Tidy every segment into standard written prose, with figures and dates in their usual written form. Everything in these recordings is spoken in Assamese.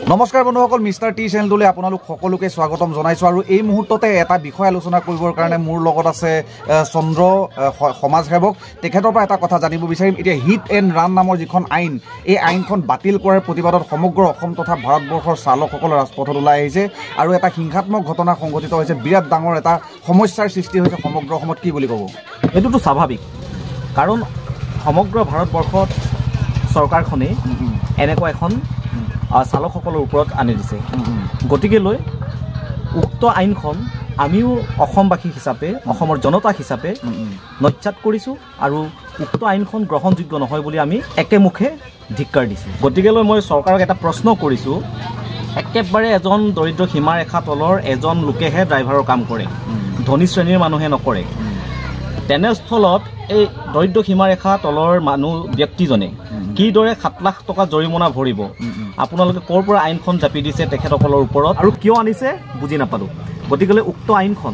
নমস্কাৰ বন্ধুসকল, মিষ্টাৰ টি চেনেলটোলৈ আপোনালোক সকলোকে স্বাগতম জনাইছোঁ। আৰু এই মুহূৰ্ততে এটা বিষয় আলোচনা কৰিবৰ কাৰণে মোৰ লগত আছে চন্দ্ৰ সমাজসেৱক। তেখেতৰ পৰা এটা কথা জানিব বিচাৰিম। এতিয়া হিট এণ্ড ৰান নামৰ যিখন আইন, এই আইনখন বাতিল কৰাৰ প্ৰতিবাদত সমগ্ৰ অসম তথা ভাৰতবৰ্ষৰ চালকসকল ৰাজপথত ওলাই আহিছে আৰু এটা হিংসাত্মক ঘটনা সংঘটিত হৈছে। বিৰাট ডাঙৰ এটা সমস্যাৰ সৃষ্টি হৈছে সমগ্ৰ অসমত। কি বুলি ক'ব? এইটোতো স্বাভাৱিক, কাৰণ সমগ্ৰ ভাৰতবৰ্ষত চৰকাৰখনে এনেকুৱা এখন চালকসকলৰ ওপৰত আনি দিছে। গতিকে লৈ উক্ত আইনখন আমিও অসমবাসী হিচাপে, অসমৰ জনতা হিচাপে নস্যাৎ কৰিছোঁ আৰু উক্ত আইনখন গ্ৰহণযোগ্য নহয় বুলি আমি একেমুখে ধিক্কাৰ দিছোঁ। গতিকে লৈ মই চৰকাৰক এটা প্ৰশ্ন কৰিছোঁ, একেবাৰে এজন দৰিদ্ৰ সীমাৰেখা তলৰ এজন লোকেহে ড্ৰাইভাৰৰ কাম কৰে, ধনী শ্ৰেণীৰ মানুহে নকৰে। তেনেস্থলত এই দৰিদ্ৰ সীমাৰেখা তলৰ ব্যক্তিজনে কিদৰে 7 লাখ টকা জৰিমনা ভৰিব? আপোনালোকে ক'ৰ পৰা আইনখন জাপি দিছে তেখেতসকলৰ ওপৰত আৰু কিয় আনিছে বুজি নাপালোঁ। গতিকে উক্ত আইনখন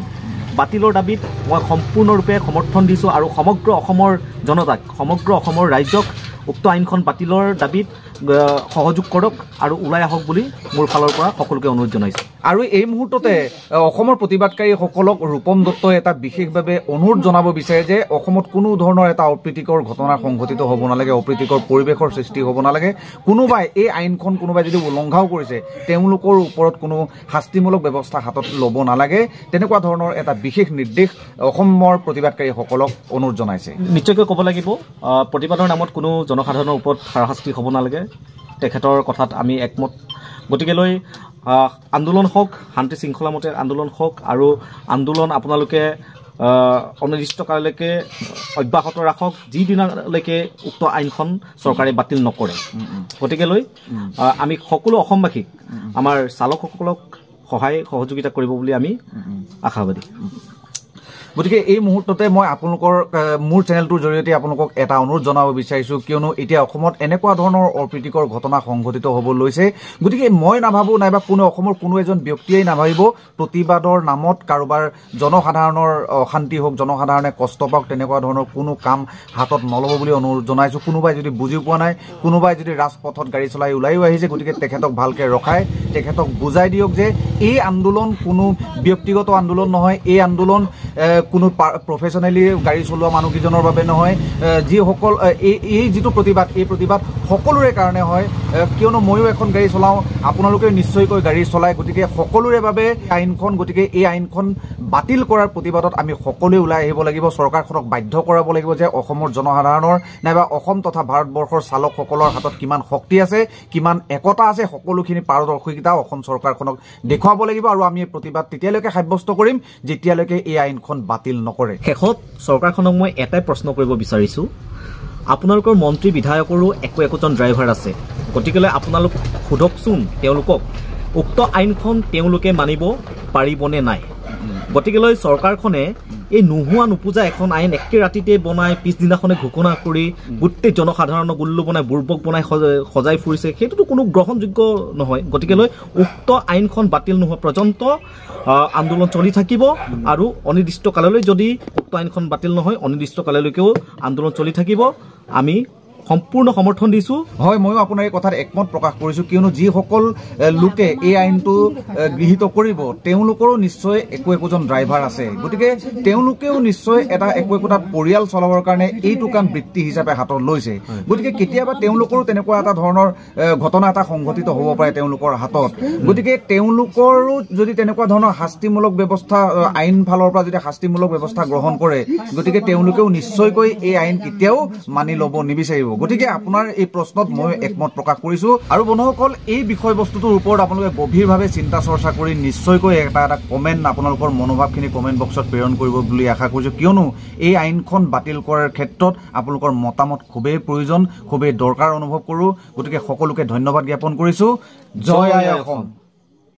বাতিলৰ দাবীত মই সম্পূৰ্ণৰূপে সমৰ্থন দিছোঁ আৰু সমগ্ৰ অসমৰ জনতাক, সমগ্ৰ অসমৰ ৰাইজক উক্ত আইনখন বাতিলৰ দাবীত সহযোগ কৰক আৰু ওলাই আহক বুলি মোৰ ফালৰ পৰা সকলোকে অনুৰোধ জনাইছোঁ। আৰু এই মুহূৰ্ততে অসমৰ প্ৰতিবাদকাৰীসকলক ৰূপম দত্তই এটা বিশেষভাৱে অনুৰোধ জনাব বিচাৰে যে অসমত কোনো ধৰণৰ এটা অপ্ৰীতিকৰ ঘটনা সংঘটিত হ'ব নালাগে, অপ্ৰীতিকৰ পৰিৱেশৰ সৃষ্টি হ'ব নালাগে। কোনোবাই এই আইনখন কোনোবাই যদি উলংঘাও কৰিছে তেওঁলোকৰ ওপৰত কোনো শাস্তিমূলক ব্যৱস্থা হাতত ল'ব নালাগে, তেনেকুৱা ধৰণৰ এটা বিশেষ নিৰ্দেশ অসমৰ প্ৰতিবাদকাৰীসকলক অনুৰোধ জনাইছে। নিশ্চয়কৈ ক'ব লাগিব, প্ৰতিবাদৰ নামত কোনো জনসাধাৰণৰ ওপৰত হাৰাশাস্তি হ'ব নালাগে, তেখেতৰ কথাত আমি একমত। গতিকে লৈ আন্দোলন হওক, শান্তি শৃংখলামতে আন্দোলন হওক আৰু আন্দোলন আপোনালোকে অনিৰ্দিষ্টকাললৈকে অব্যাহত ৰাখক, যিদিনালৈকে উক্ত আইনখন চৰকাৰে বাতিল নকৰে। গতিকে লৈ আমি সকলো অসমবাসীক, আমাৰ চালকসকলক সহায় সহযোগিতা কৰিব বুলি আমি আশাবাদী। গতিকে এই মুহূৰ্ততে মই আপোনালোকৰ মোৰ চেনেলটোৰ জৰিয়তে আপোনালোকক এটা অনুৰোধ জনাব বিচাৰিছোঁ, কিয়নো এতিয়া অসমত এনেকুৱা ধৰণৰ অপ্ৰীতিকৰ ঘটনা সংঘটিত হ'ব লৈছে। গতিকে মই নাভাবোঁ, নাইবা কোনো অসমৰ কোনো এজন ব্যক্তিয়েই নাভাবিব প্ৰতিবাদৰ নামত কাৰোবাৰ জনসাধাৰণৰ অশান্তি হওক, জনসাধাৰণে কষ্ট পাওক, তেনেকুৱা ধৰণৰ কোনো কাম হাতত নল'ব বুলি অনুৰোধ জনাইছোঁ। কোনোবাই যদি বুজি পোৱা নাই, কোনোবাই যদি ৰাজপথত গাড়ী চলাই ওলাইও আহিছে, গতিকে তেখেতক ভালকৈ ৰখাই তেখেতক বুজাই দিয়ক যে এই আন্দোলন কোনো ব্যক্তিগত আন্দোলন নহয়, এই আন্দোলন কোনো প্ৰফেচনেলি গাড়ী চলোৱা মানুহকেইজনৰ বাবে নহয়। যিসকল এই যিটো প্ৰতিবাদ, এই প্ৰতিবাদ সকলোৰে কাৰণে হয়, কিয়নো ময়ো এখন গাড়ী চলাওঁ, আপোনালোকেও নিশ্চয়কৈ গাড়ী চলায়। গতিকে সকলোৰে বাবে আইনখন, গতিকে এই আইনখন বাতিল কৰাৰ প্ৰতিবাদত আমি সকলোৱে ওলাই আহিব লাগিব। চৰকাৰখনক বাধ্য কৰাব লাগিব যে অসমৰ জনসাধাৰণৰ নাইবা অসম তথা ভাৰতবৰ্ষৰ চালকসকলৰ হাতত কিমান শক্তি আছে, কিমান একতা আছে, সকলোখিনি পাৰদৰ্শিতা অসম চৰকাৰখনক দেখুৱাব লাগিব। আৰু আমি এই প্ৰতিবাদ তেতিয়ালৈকে সাব্যস্ত কৰিম যেতিয়ালৈকে এই আইনখন বাতিল নকৰে। শেষত চৰকাৰখনক মই এটাই প্ৰশ্ন কৰিব বিচাৰিছোঁ, আপোনালোকৰ মন্ত্ৰী বিধায়কৰো একোজন ড্ৰাইভাৰ আছে। গতিকে আপোনালোক সোধকচোন তেওঁলোকক, উক্ত আইনখন তেওঁলোকে মানিব পাৰিবনে নাই? গতিকে লৈ চৰকাৰখনে এই নোহোৱা নোপোজা এখন আইন একে ৰাতিতে বনাই পিছদিনাখনে ঘোষণা কৰি গোটেই জনসাধাৰণক উল্লু বনাই বুৰ্বক বনাই সজাই ফুৰিছে, সেইটোতো কোনো গ্ৰহণযোগ্য নহয়। গতিকে লৈ উক্ত আইনখন বাতিল নোহোৱা পৰ্যন্ত আন্দোলন চলি থাকিব আৰু অনিৰ্দিষ্টকাললৈ যদি উক্ত আইনখন বাতিল নহয়, অনিৰ্দিষ্টকাললৈকেও আন্দোলন চলি থাকিব। আমি সম্পূৰ্ণ সমৰ্থন দিছোঁ। হয়, ময়ো আপোনাৰ এই কথাত একমত প্ৰকাশ কৰিছোঁ, কিয়নো যিসকল লোকে এই আইনটো গৃহীত কৰিব তেওঁলোকৰো নিশ্চয় একোজন ড্ৰাইভাৰ আছে। গতিকে তেওঁলোকেও নিশ্চয় একোটা পৰিয়াল চলাবৰ কাৰণে এইটো কাম বৃত্তি হিচাপে হাতত লৈছে। গতিকে কেতিয়াবা তেওঁলোকৰো তেনেকুৱা এটা ধৰণৰ ঘটনা এটা সংঘটিত হ'ব পাৰে তেওঁলোকৰ হাতত। গতিকে তেওঁলোকৰো যদি তেনেকুৱা ধৰণৰ শাস্তিমূলক ব্যৱস্থা, আইন ফালৰ পৰা যদি শাস্তিমূলক ব্যৱস্থা গ্ৰহণ কৰে, গতিকে তেওঁলোকেও নিশ্চয়কৈ এই আইন কেতিয়াও মানি ল'ব নিবিচাৰিব। গতিকে আপোনাৰ এই প্ৰশ্নত মই একমত প্ৰকাশ কৰিছোঁ। আৰু বন্ধুসকল, এই বিষয়বস্তুটোৰ ওপৰত আপোনালোকে গভীৰভাৱে চিন্তা চৰ্চা কৰি নিশ্চয়কৈ এটা কমেণ্ট, আপোনালোকৰ মনোভাৱখিনি কমেণ্ট বক্সত প্ৰেৰণ কৰিব বুলি আশা কৰিছোঁ, কিয়নো এই আইনখন বাতিল কৰাৰ ক্ষেত্ৰত আপোনালোকৰ মতামত খুবেই প্ৰয়োজন, খুবেই দৰকাৰ অনুভৱ কৰোঁ। গতিকে সকলোকে ধন্যবাদ জ্ঞাপন কৰিছোঁ। জয় আই অসম।